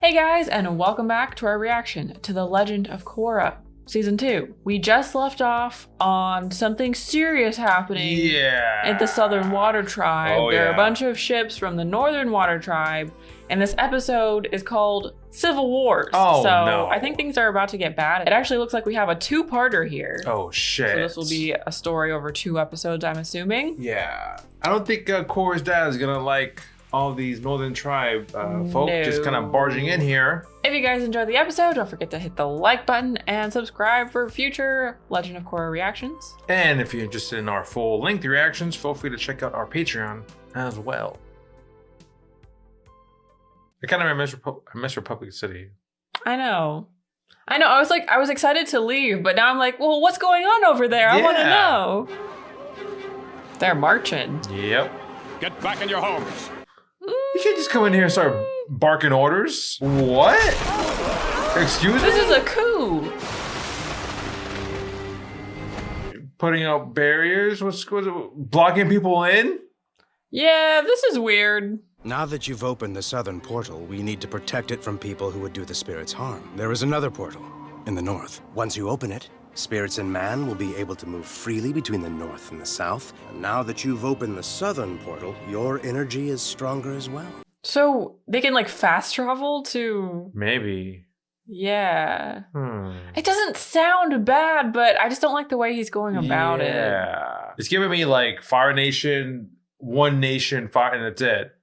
Hey guys, and welcome back to our reaction to The Legend of Korra, Season 2. We just left off on something serious happening at the Southern Water Tribe. There are a bunch of ships from the Northern Water Tribe, and this episode is called Civil Wars. I think things are about to get bad. It actually looks like we have a two-parter here. Oh, shit. So this will be a story over 2 episodes, I'm assuming. Yeah. I don't think Korra's dad is gonna like all these Northern Tribe folk just kind of barging in here. If you guys enjoyed the episode, don't forget to hit the like button and subscribe for future Legend of Korra reactions. And if you're interested in our full-length reactions, feel free to check out our Patreon as well. I kind of miss Republic City. I know. I was excited to leave, but now I'm like, well, what's going on over there? I want to know. They're marching. Yep. Get back in your homes. You can't just come in here and start barking orders. What? Excuse me? This is a coup. Putting out barriers? What's blocking people in? Yeah, this is weird. Now that you've opened the southern portal, we need to protect it from people who would do the spirits harm. There is another portal in the north. Once you open it, spirits and man will be able to move freely between the north and the south. And now that you've opened the southern portal, your energy is stronger as well. So they can like fast travel to... Maybe. Yeah. It doesn't sound bad, but I just don't like the way he's going about it. Yeah. It's giving me like Fire Nation, One Nation, Fire, and that's it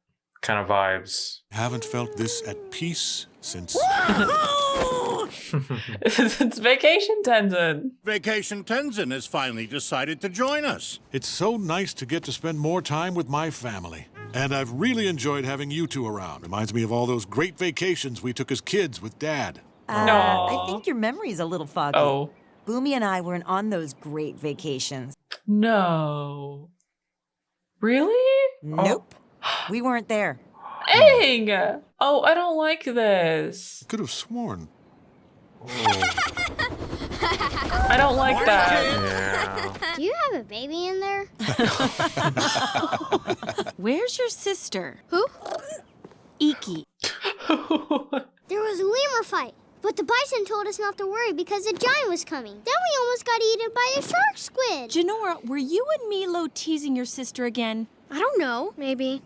kind of vibes. Haven't felt this at peace since... It's Vacation Tenzin. Vacation Tenzin has finally decided to join us. It's so nice to get to spend more time with my family. And I've really enjoyed having you two around. Reminds me of all those great vacations we took as kids with Dad. I think your memory's a little foggy. Oh. Boomy and I weren't on those great vacations. No. Really? Nope. We weren't there. Dang! Oh, I don't like this. Could have sworn. I don't like that. Yeah. Do you have a baby in there? Where's your sister? Who? Iki. There was a lemur fight, but the bison told us not to worry because a giant was coming. Then we almost got eaten by a shark squid. Janora, were you and Milo teasing your sister again? I don't know. Maybe.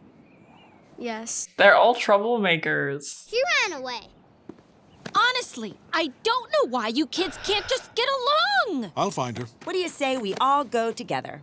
Yes. They're all troublemakers. She ran away. Honestly, I don't know why you kids can't just get along. I'll find her. What do you say we all go together?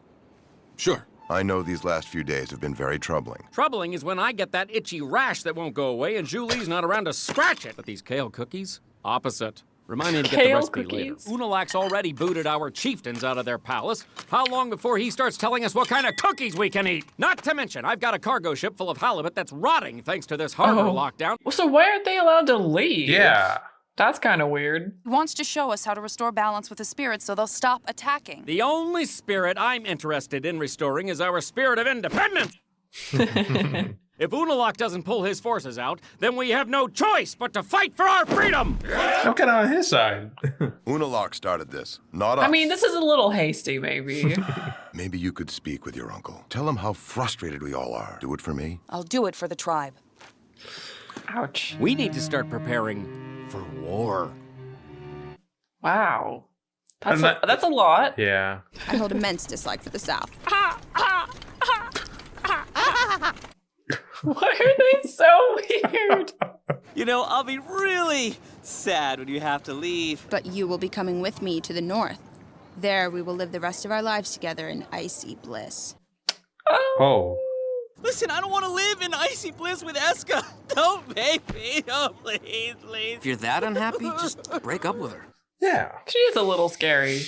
Sure. I know these last few days have been very troubling. Troubling is when I get that itchy rash that won't go away and Julie's not around to scratch it. But these kale cookies? Opposite. Remind me to get the recipe later. Unalaq's already booted our chieftains out of their palace. How long before he starts telling us what kind of cookies we can eat? Not to mention, I've got a cargo ship full of halibut that's rotting thanks to this harbor lockdown. Well, so why aren't they allowed to leave? Yeah. That's kind of weird. He wants to show us how to restore balance with the spirits so they'll stop attacking. The only spirit I'm interested in restoring is our spirit of independence. If Unalaq doesn't pull his forces out, then we have no choice but to fight for our freedom! I'm kind of on his side. Unalaq started this, not us. I mean, this is a little hasty, maybe. Maybe you could speak with your uncle. Tell him how frustrated we all are. Do it for me. I'll do it for the tribe. Ouch. We need to start preparing for war. Wow. That's a lot. Yeah. I hold immense dislike for the South. Why are they so weird? You know, I'll be really sad when you have to leave. But you will be coming with me to the north. There we will live the rest of our lives together in icy bliss. Oh. Listen, I don't want to live in icy bliss with Eska. Don't make me. Oh, please, please. If you're that unhappy, just break up with her. Yeah. She is a little scary.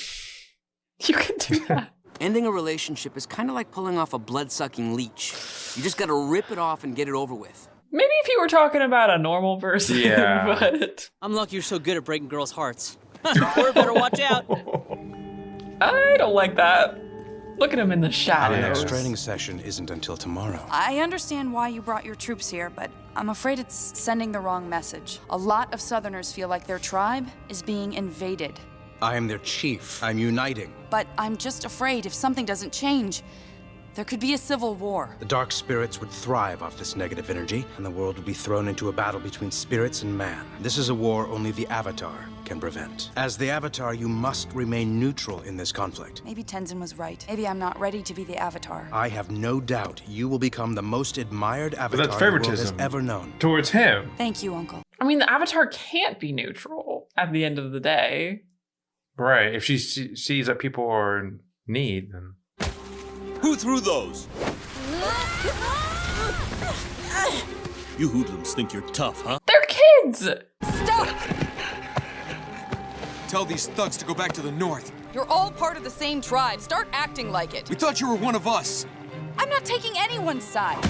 You can do that. Ending a relationship is kind of like pulling off a blood-sucking leech. You just gotta rip it off and get it over with. Maybe if you were talking about a normal person, Yeah. but... I'm lucky you're so good at breaking girls' hearts. Or better watch out. I don't like that. Look at him in the Our shadows. next training session isn't until tomorrow. I understand why you brought your troops here, but I'm afraid it's sending the wrong message. A lot of Southerners feel like their tribe is being invaded. I am their chief. I'm uniting. But I'm just afraid if something doesn't change, There could be a civil war. The dark spirits would thrive off this negative energy, and the world would be thrown into a battle between spirits and man. This is a war only the Avatar can prevent. As the Avatar, you must remain neutral in this conflict. Maybe Tenzin was right. Maybe I'm not ready to be the Avatar. I have no doubt you will become the most admired But Avatar that's the world has favoritism ever known. towards him. Thank you, Uncle. I mean, the Avatar can't be neutral at the end of the day. Right. If she sees that people are in need, then... Who threw those? You hoodlums think you're tough, huh? They're kids! Stop! Tell these thugs to go back to the north. You're all part of the same tribe. Start acting like it. We thought you were one of us. I'm not taking anyone's side.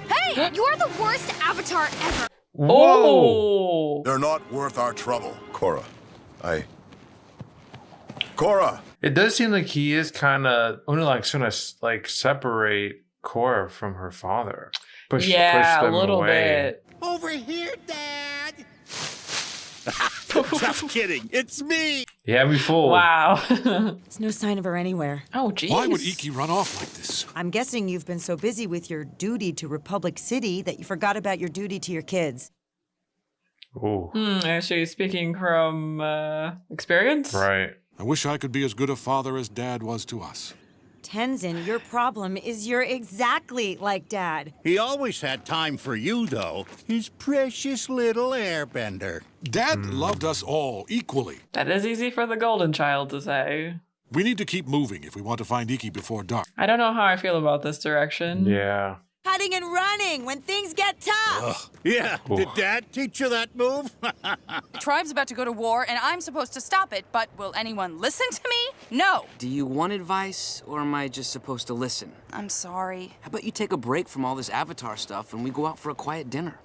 Hey, you're the worst Avatar ever. Whoa! They're not worth our trouble. Korra, Korra! It does seem like he is kind of trying to like separate Korra from her father. Push them a little away. bit. Over here, Dad! Just kidding, it's me! Yeah, we fooled. Wow. There's no sign of her anywhere. Oh, geez. Why would Iki run off like this? I'm guessing you've been so busy with your duty to Republic City that you forgot about your duty to your kids. Ooh. Actually, speaking from experience? Right. I wish I could be as good a father as Dad was to us. Tenzin, your problem is you're exactly like Dad. He always had time for you, though. His precious little airbender. Dad loved us all equally. That is easy for the golden child to say. We need to keep moving if we want to find Iki before dark. I don't know how I feel about this direction. Yeah. Hiding and running when things get tough. Yeah, did Dad teach you that move? The tribe's about to go to war, and I'm supposed to stop it, but will anyone listen to me? No. Do you want advice, or am I just supposed to listen? I'm sorry. How about you take a break from all this Avatar stuff and we go out for a quiet dinner?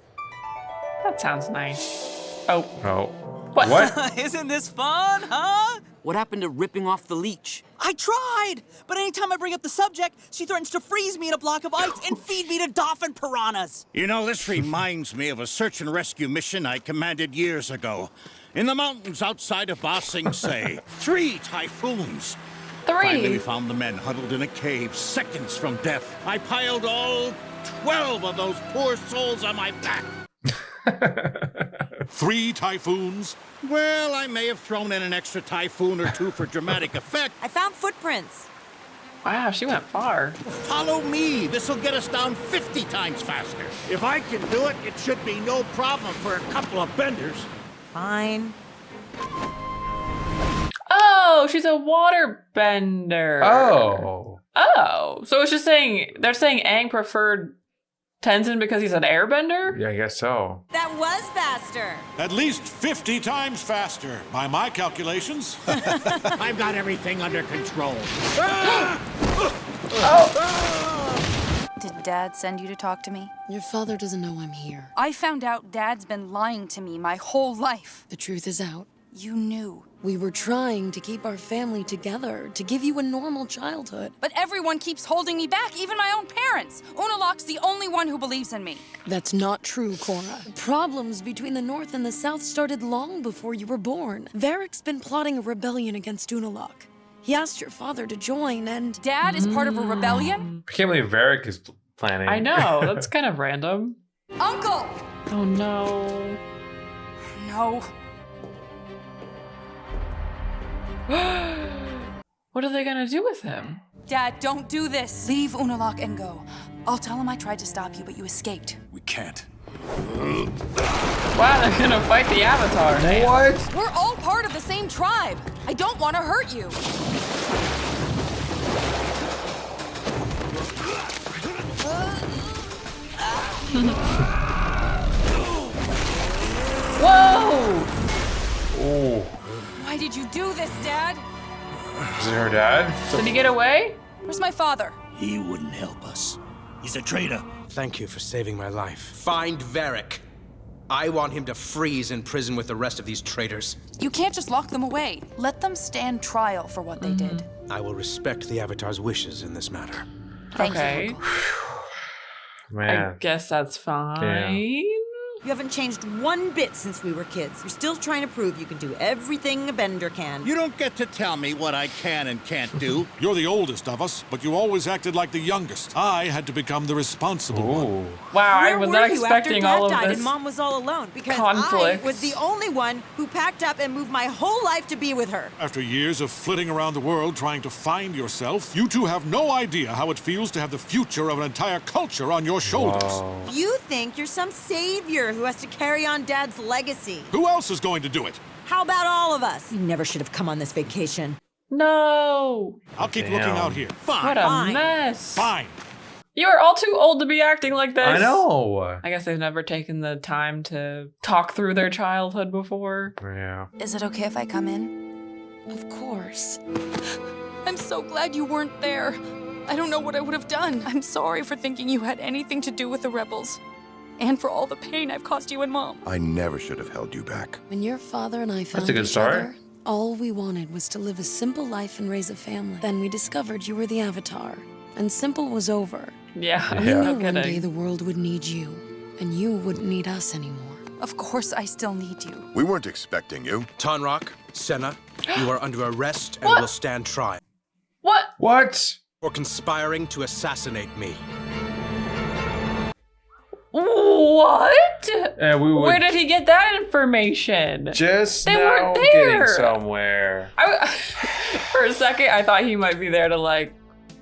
That sounds nice. Oh. Oh. What? Isn't this fun, huh? What happened to ripping off the leech? I tried, but anytime I bring up the subject, she threatens to freeze me in a block of ice and feed me to dolphin piranhas. You know, this reminds me of a search and rescue mission I commanded years ago. In the mountains outside of Ba Sing Se. 3 typhoons. Finally, we found the men huddled in a cave, seconds from death. I piled all 12 of those poor souls on my back. 3 typhoons? Well, I may have thrown in an extra typhoon or 2 for dramatic effect. I found footprints. Wow, she went far. Follow me. This'll get us down 50 times faster. If I can do it, it should be no problem for a couple of benders. Fine. Oh, she's a water bender. Oh. Oh. So it's just saying, they're saying Aang preferred Tenzin because he's an airbender? Yeah, I guess so. That was faster. At least 50 times faster, by my calculations. I've got everything under control. Did Dad send you to talk to me? Your father doesn't know I'm here. I found out Dad's been lying to me my whole life. The truth is out. You knew. We were trying to keep our family together, to give you a normal childhood. But everyone keeps holding me back, even my own parents. Unalaq's the only one who believes in me. That's not true, Korra. Problems between the North and the South started long before you were born. Varric's been plotting a rebellion against Unalaq. He asked your father to join, and... Dad is part of a rebellion? I can't believe Varric is planning. I know, that's kind of random. Uncle! Oh no. No. What are they gonna do with him? Dad, don't do this. Leave Unalaq and go. I'll tell him I tried to stop you, but you escaped. We can't. Wow, they're gonna fight the Avatar. Damn. What? We're all part of the same tribe. I don't want to hurt you. Whoa! Oh. Why did you do this, Dad? Is it her dad? Did he get away? Where's my father? He wouldn't help us. He's a traitor. Thank you for saving my life. Find Varric. I want him to freeze in prison with the rest of these traitors. You can't just lock them away. Let them stand trial for what they did. I will respect the Avatar's wishes in this matter. Thank Okay. you, Uncle. Man. I guess that's fine. You haven't changed one bit since we were kids. You're still trying to prove you can do everything a bender can. You don't get to tell me what I can and can't do. You're the oldest of us, but you always acted like the youngest. I had to become the responsible one. Wow, I was not expecting all of Dad died this and Mom was all alone because conflict. I was the only one who packed up and moved my whole life to be with her. After years of flitting around the world trying to find yourself, you two have no idea how it feels to have the future of an entire culture on your shoulders. Whoa. You think you're some savior who has to carry on Dad's legacy. Who else is going to do it? How about all of us? You never should have come on this vacation. No. I'll keep looking out here. Fine. What a Fine. mess. Fine. You are all too old to be acting like this. I know. I guess they've never taken the time to talk through their childhood before. Yeah. Is it okay if I come in? Of course. I'm so glad you weren't there. I don't know what I would have done. I'm sorry for thinking you had anything to do with the rebels. And for all the pain I've caused you and Mom. I never should have held you back. When your father and I found That's a good each start. other, all we wanted was to live a simple life and raise a family. Then we discovered you were the Avatar, and simple was over. Yeah, We no knew one day kidding. the world would need you, and you wouldn't need us anymore. Of course I still need you. We weren't expecting you. Tonrock, Senna, you are under arrest and will stand trial. What? What? For conspiring to assassinate me. What? Where did he get that information? Just They now weren't getting there. somewhere. For a second, I thought he might be there to, like,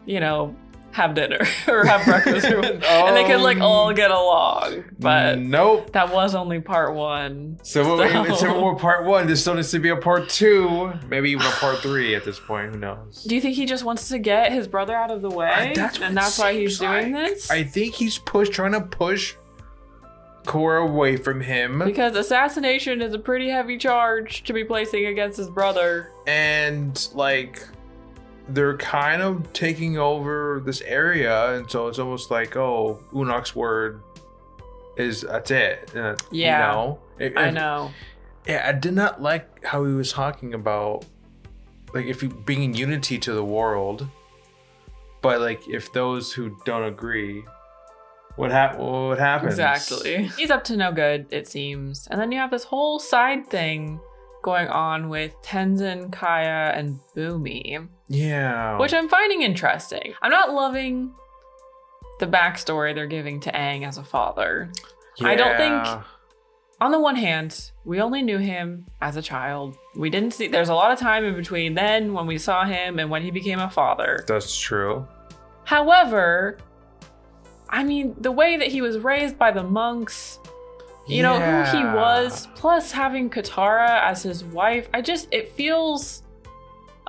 you know, have dinner or have breakfast, and they could like all get along. But nope, that was only part one. So it's more part one. There still needs to be a part two, maybe even a part three at this point. Who knows? Do you think he just wants to get his brother out of the way, and that's why he's doing this? I think he's trying to push Korra away from him, because assassination is a pretty heavy charge to be placing against his brother, and like they're kind of taking over this area, and so it's almost like, oh, Unalaq's word is that's it. Yeah, you know? I know. Yeah, I did not like how he was talking about, like, if you bringing unity to the world, but like if those who don't agree, what happens? Exactly. He's up to no good, it seems. And then you have this whole side thing going on with Tenzin, Kaya, and Boomy. Yeah. Which I'm finding interesting. I'm not loving the backstory they're giving to Aang as a father. Yeah. I don't think, on the one hand, we only knew him as a child. We didn't see, there's a lot of time in between then when we saw him and when he became a father. That's true. However, I mean, the way that he was raised by the monks, you know, who he was, plus having Katara as his wife, it feels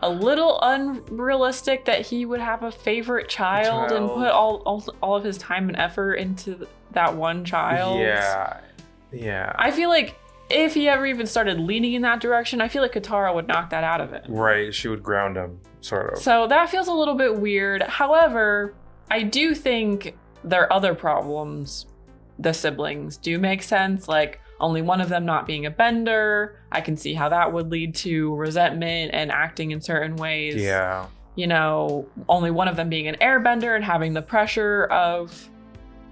a little unrealistic that he would have a favorite child and put all of his time and effort into that one child. Yeah. I feel like if he ever even started leaning in that direction, I feel like Katara would knock that out of him. Right, she would ground him, sort of. So that feels a little bit weird. However, I do think their other problems, the siblings, do make sense. Like, only one of them not being a bender, I can see how that would lead to resentment and acting in certain ways. Yeah. You know, only one of them being an airbender and having the pressure of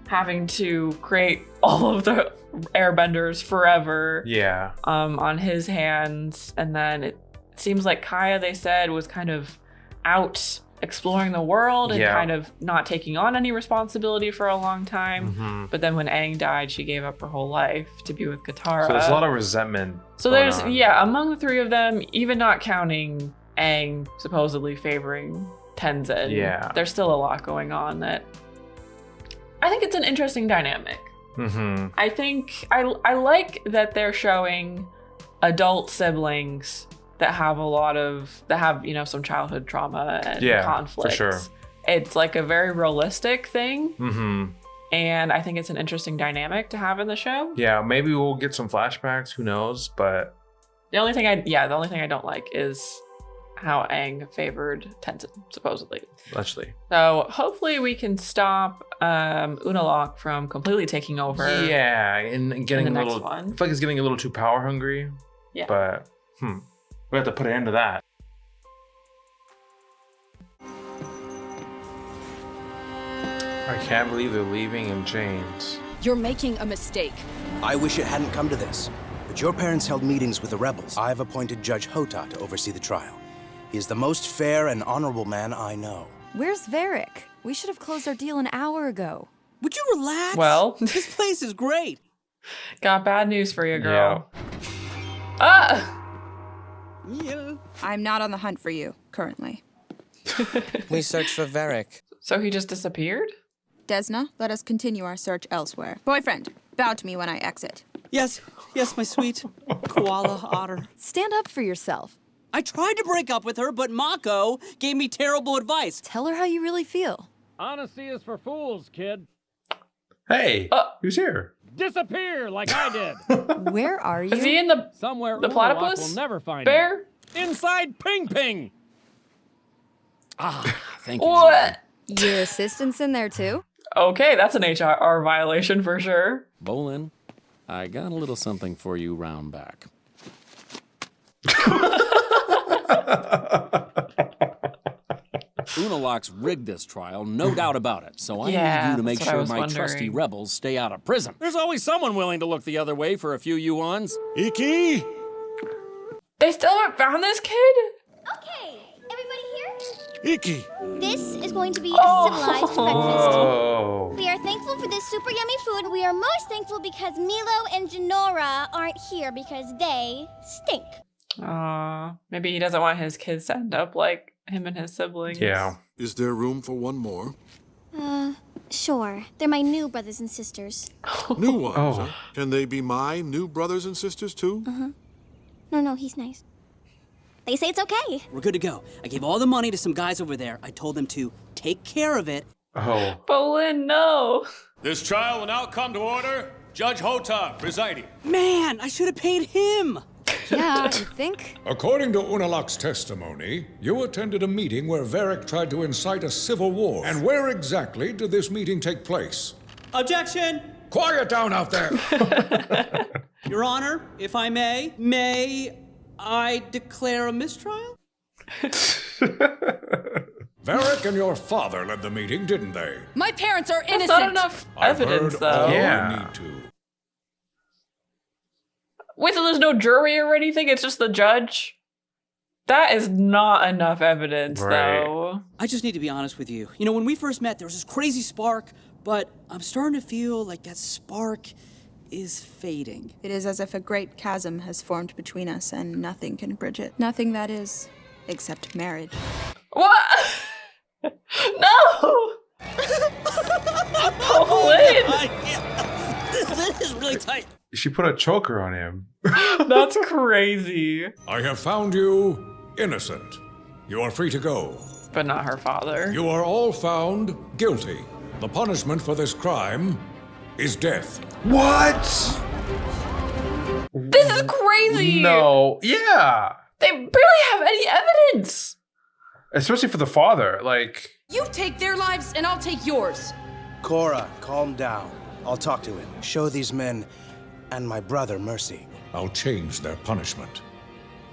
having to create all of the airbenders forever. Yeah. On his hands. And then it seems like Kaya, they said, was kind of out exploring the world and kind of not taking on any responsibility for a long time. Mm-hmm. But then when Aang died, she gave up her whole life to be with Katara. So there's a lot of resentment. So there's, among the three of them, even not counting Aang supposedly favoring Tenzin, there's still a lot going on that I think it's an interesting dynamic. Mm-hmm. I think I like that they're showing adult siblings that have you know, some childhood trauma and conflict. For sure. It's like a very realistic thing. Mm-hmm. And I think it's an interesting dynamic to have in the show. Yeah, maybe we'll get some flashbacks, who knows, but the only thing I don't like is how Aang favored Tenzin, supposedly. Allegedly. So hopefully we can stop Unalaq from completely taking over. Yeah, and getting in the a little, next one. I feel like it's getting a little too power hungry. Yeah. But we have to put an end to that. I can't believe they're leaving in chains. You're making a mistake. I wish it hadn't come to this, but your parents held meetings with the rebels. I've appointed Judge Hota to oversee the trial. He is the most fair and honorable man I know. Where's Varric? We should have closed our deal an hour ago. Would you relax? Well, this place is great. Got bad news for you, girl. Ah! Yeah. I'm not on the hunt for you, currently. We searched for Varric. So he just disappeared? Desna, let us continue our search elsewhere. Boyfriend, bow to me when I exit. Yes, my sweet koala otter. Stand up for yourself. I tried to break up with her, but Mako gave me terrible advice. Tell her how you really feel. Honesty is for fools, kid. Hey, who's here? Disappear like I did. Where are you? Is he in the somewhere the platypus? We'll never find bear? Him. Inside Ping Ping. Ah, thank you. What? Your assistant's in there too? Okay, that's an HR violation for sure. Bolin, I got a little something for you round back. Unalaq's rigged this trial, no doubt about it. So I need you to make sure my trusty rebels stay out of prison. There's always someone willing to look the other way for a few yuans. Iki! They still haven't found this kid? Okay, everybody here? Iki! This is going to be a civilized breakfast. Oh. We are thankful for this super yummy food. We are most thankful because Milo and Janora aren't here because they stink. Maybe he doesn't want his kids to end up like him and his siblings. Yeah. Is there room for one more? Sure. They're my new brothers and sisters. New ones? Huh? Can they be my new brothers and sisters too? No, he's nice. They say it's okay. We're good to go. I gave all the money to some guys over there. I told them to take care of it. Oh. Bolin, no. This trial will now come to order. Judge Hota presiding. Man, I should have paid him. Yeah, you think? According to Unalaq's testimony, you attended a meeting where Varric tried to incite a civil war. And where exactly did this meeting take place? Objection! Quiet down out there! Your Honor, if I may I declare a mistrial? Varric and your father led the meeting, didn't they? My parents are innocent. That's not enough evidence, though. All you need to. Wait, so there's no jury or anything? It's just the judge? That is not enough evidence, though. I just need to be honest with you. You know, when we first met, there was this crazy spark, but I'm starting to feel like that spark is fading. It is as if a great chasm has formed between us and nothing can bridge it. Nothing, that is, except marriage. What? No! Bolin! This is really tight. She put a choker on him. That's crazy. I have found you innocent. You are free to go. But not her father. You are all found guilty. The punishment for this crime is death. What? This is crazy. No. Yeah. They barely have any evidence. Especially for the father. Like. You take their lives and I'll take yours. Korra, calm down. I'll talk to him. Show these men and my brother mercy. I'll change their punishment.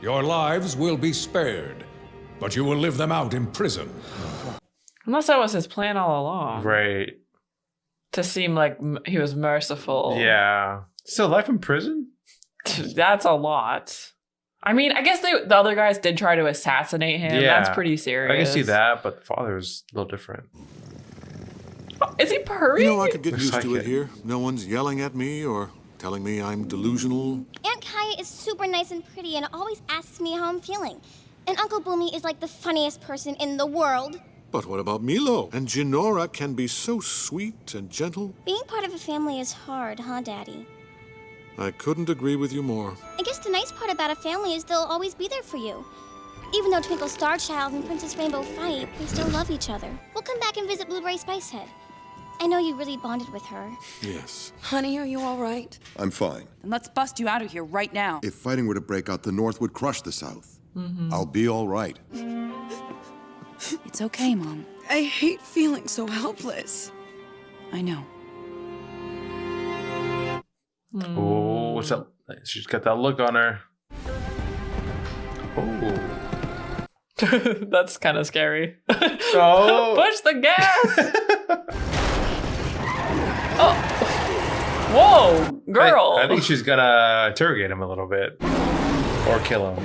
Your lives will be spared, but you will live them out in prison. Unless that was his plan all along. Right. To seem like he was merciful. Yeah. Still life in prison? That's a lot. I mean, I guess the other guys did try to assassinate him. Yeah. That's pretty serious. I can see that, but the father's a little different. Oh, is he purring? You know, I could get used to it here. No one's yelling at me or telling me I'm delusional. Aunt Kaya is super nice and pretty and always asks me how I'm feeling. And Uncle Boomy is like the funniest person in the world. But what about Milo? And Jinora can be so sweet and gentle. Being part of a family is hard, huh, Daddy? I couldn't agree with you more. I guess the nice part about a family is they'll always be there for you. Even though Twinkle Starchild and Princess Rainbow fight, they still love each other. We'll come back and visit Blueberry Spicehead. I know you really bonded with her. Yes. Honey, are you all right? I'm fine. Then let's bust you out of here right now. If fighting were to break out, the North would crush the South. I'll be all right. It's okay, Mom. I hate feeling so helpless. I know. Oh, what's up? She's got that look on her. Oh. That's kind of scary. Oh. Push the gas! Oh. Whoa, girl. I think she's gonna interrogate him a little bit. Or kill him.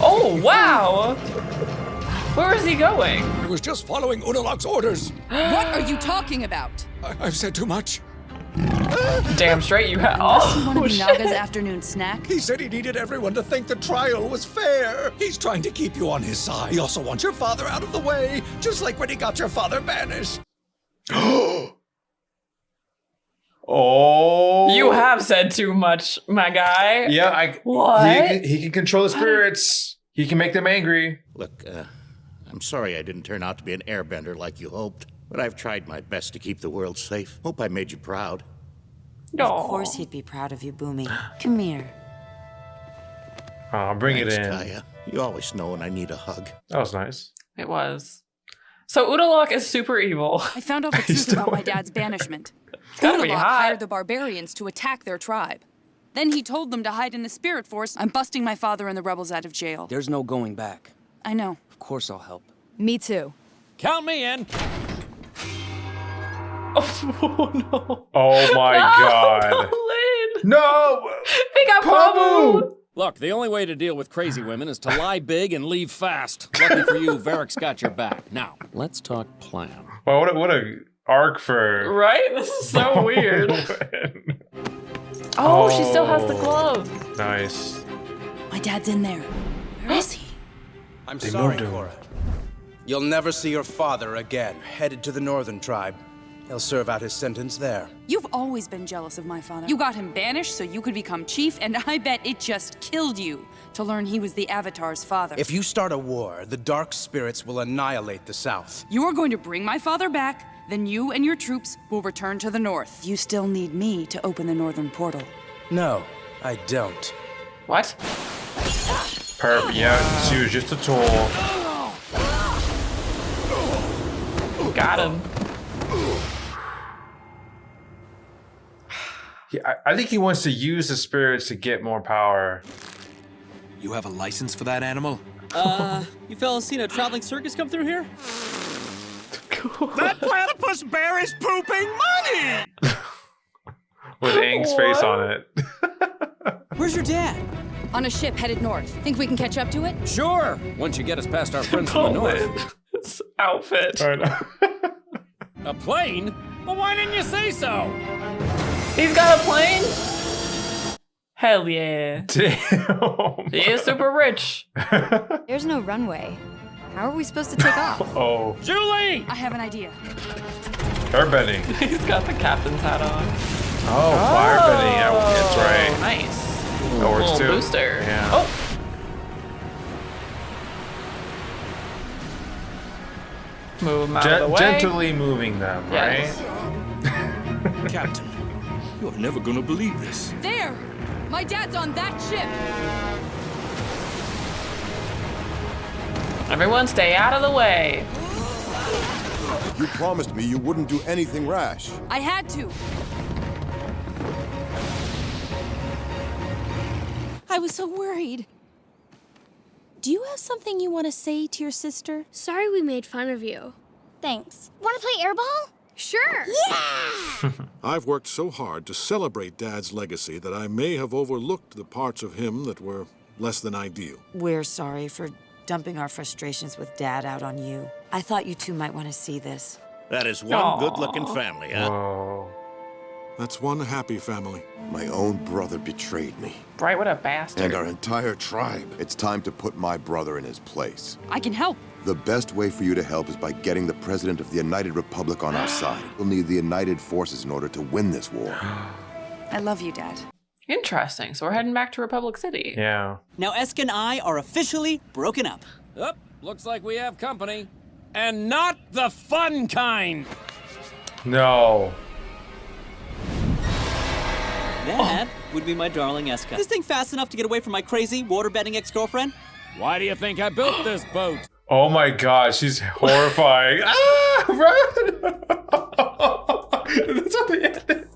Oh, wow. Where is he going? I was just following Unalaq's orders. What are you talking about? I've said too much. Damn straight you have. Unless you want to Oh, be shit. Naga's afternoon snack. He said he needed everyone to think the trial was fair. He's trying to keep you on his side. He also wants your father out of the way, just like when he got your father banished. Oh. You have said too much, my guy. Yeah, What? He can control the spirits. He can make them angry. Look, I'm sorry I didn't turn out to be an airbender like you hoped, but I've tried my best to keep the world safe. Hope I made you proud. Of course he'd be proud of you, Boomy. Come here. Oh, bring Thanks, it in. Kaya. You always know when I need a hug. That was nice. It was. So Unalaq is super evil. I found out the truth about my dad's banishment. Gotta be Unalaq hot. hired the barbarians to attack their tribe. Then he told them to hide in the spirit force. I'm busting my father and the rebels out of jail. There's no going back. I know. Of course I'll help. Me too. Count me in. Oh no. Oh my god. Lynn. No! They got Pabu. Look, the only way to deal with crazy women is to lie big and leave fast. Lucky for you, Varric's got your back. Now, let's talk plan. Well, what a arc for... Right? This is so weird. Oh, she still has the glove. Nice. My dad's in there. Where is he? I'm They sorry, moved him. Korra. You'll never see your father again. Headed to the northern tribe. He'll serve out his sentence there. You've always been jealous of my father. You got him banished so you could become chief, and I bet it just killed you to learn he was the Avatar's father. If you start a war, the dark spirits will annihilate the south. You are going to bring my father back, then you and your troops will return to the north. You still need me to open the northern portal. No, I don't. What? Perfect. Yeah, she was just a tool. Got him. Yeah, I think he wants to use the spirits to get more power. You have a license for that animal? You fellas seen a traveling circus come through here? That platypus bear is pooping money! With Aang's face on it. Where's your dad? On a ship headed north. Think we can catch up to it? Sure, once you get us past our friends from the north. This outfit. A plane? Well, why didn't you say so? He's got a plane? Hell yeah. Damn. He is super rich. There's no runway. How are we supposed to take off? Oh. Julie! I have an idea. Airbending. He's got the captain's hat on. Oh, firebending. Yeah, that's right. Nice. That works Little too. booster. Yeah. Oh. Move them out of the way. Gently moving them, Yes. right? Captain, you're never gonna believe this. There! My dad's on that ship! Everyone stay out of the way. You promised me you wouldn't do anything rash. I had to. I was so worried. Do you have something you want to say to your sister? Sorry we made fun of you. Thanks. Want to play airball? Sure. Yeah! I've worked so hard to celebrate Dad's legacy that I may have overlooked the parts of him that were less than ideal. We're sorry for dumping our frustrations with Dad out on you. I thought you two might want to see this. That is one good-looking family, huh? Whoa. That's one happy family. My own brother betrayed me. Right, what a bastard. And our entire tribe. It's time to put my brother in his place. I can help. The best way for you to help is by getting the President of the United Republic on our side. We'll need the united forces in order to win this war. I love you, Dad. Interesting. So we're heading back to Republic City. Yeah. Now Esk and I are officially broken up. Up, looks like we have company. And not the fun kind. No. That would be my darling Eska. This thing fast enough to get away from my crazy waterbending ex-girlfriend? Why do you think I built this boat? Oh my god, she's horrifying. Ah, run! That's what they ended.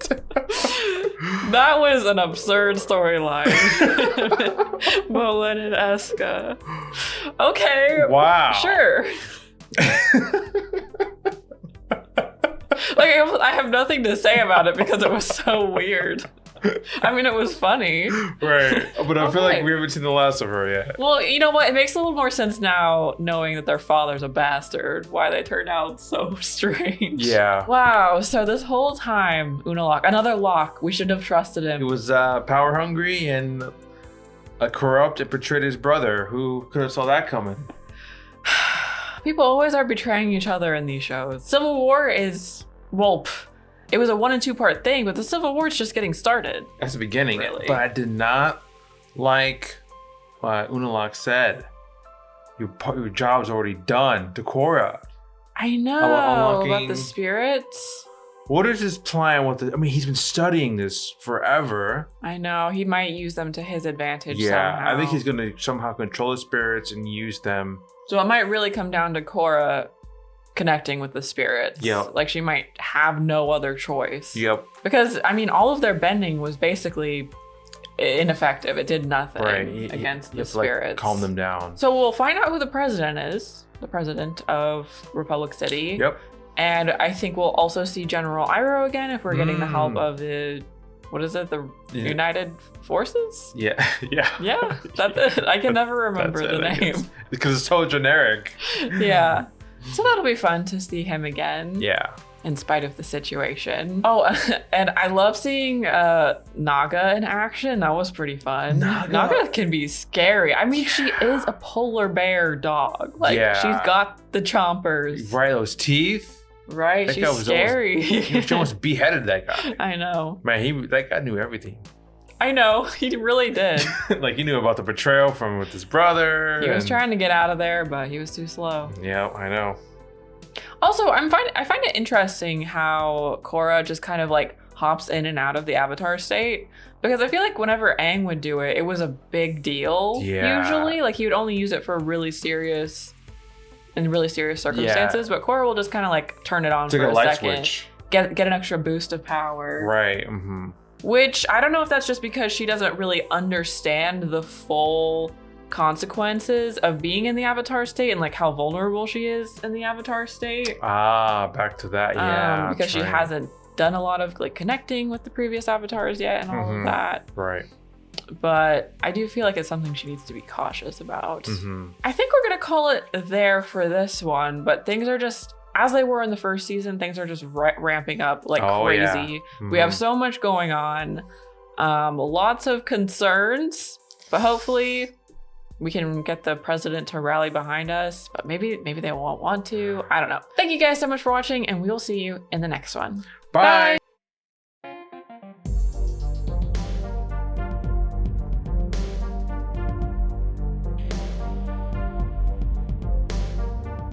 That was an absurd storyline. Bolin and Eska. Okay. Wow. Sure. Like, I have nothing to say about it because it was so weird. I mean, it was funny. Right. But I feel like we haven't seen the last of her yet. Well, you know what? It makes a little more sense now knowing that their father's a bastard, why they turned out so strange. Yeah. Wow. So this whole time, Unalaq, another lock, we should have trusted him. He was power hungry and corrupt and betrayed his brother. Who could have saw that coming? People always are betraying each other in these shows. Civil War is, well, it was a 1 and 2 part thing, but the Civil War is just getting started. That's the beginning. Really. But I did not like what Unalaq said. Your job's already done to Korra. I know about the spirits. What is his plan with it? I mean, he's been studying this forever. I know. He might use them to his advantage somehow. I think he's going to somehow control the spirits and use them. So it might really come down to Korra connecting with the spirits. Yep. Like she might have no other choice. Yep. Because, I mean, all of their bending was basically ineffective. It did nothing against the spirits. Like, calm them down. So we'll find out who the president is. The president of Republic City. Yep. And I think we'll also see General Iroh again if we're getting the help of the, what is it? The United Forces? Yeah. Yeah. Yeah, that's it. I can never remember the name. Because it's so generic. Yeah. So that'll be fun to see him again. Yeah. In spite of the situation. Oh, and I love seeing Naga in action. That was pretty fun. Naga can be scary. I mean, she is a polar bear dog. Like, she's got the chompers. Right, those teeth. Right, she's scary. She almost beheaded that guy. I know. Man, that guy knew everything. I know, he really did. Like, he knew about the betrayal with his brother. He was trying to get out of there, but he was too slow. Yeah, I know. Also, I find it interesting how Korra just kind of like hops in and out of the Avatar state, because I feel like whenever Aang would do it, it was a big deal. Yeah. Usually, like he would only use it for really serious circumstances, but Korra will just kind of like turn it on for a second, switch. Get an extra boost of power. Right. Mm-hmm. Which I don't know if that's just because she doesn't really understand the full consequences of being in the Avatar state and like how vulnerable she is in the Avatar state. Back to that, yeah. Because she hasn't done a lot of like connecting with the previous avatars yet and all of that. Right. But I do feel like it's something she needs to be cautious about. I think we're gonna call it there for this one, but things are just, as they were in the first season, things are just ramping up like crazy. Yeah. We have so much going on, lots of concerns, but hopefully we can get the president to rally behind us, but maybe they won't want to. I don't know. Thank you guys so much for watching, and we will see you in the next one. Bye.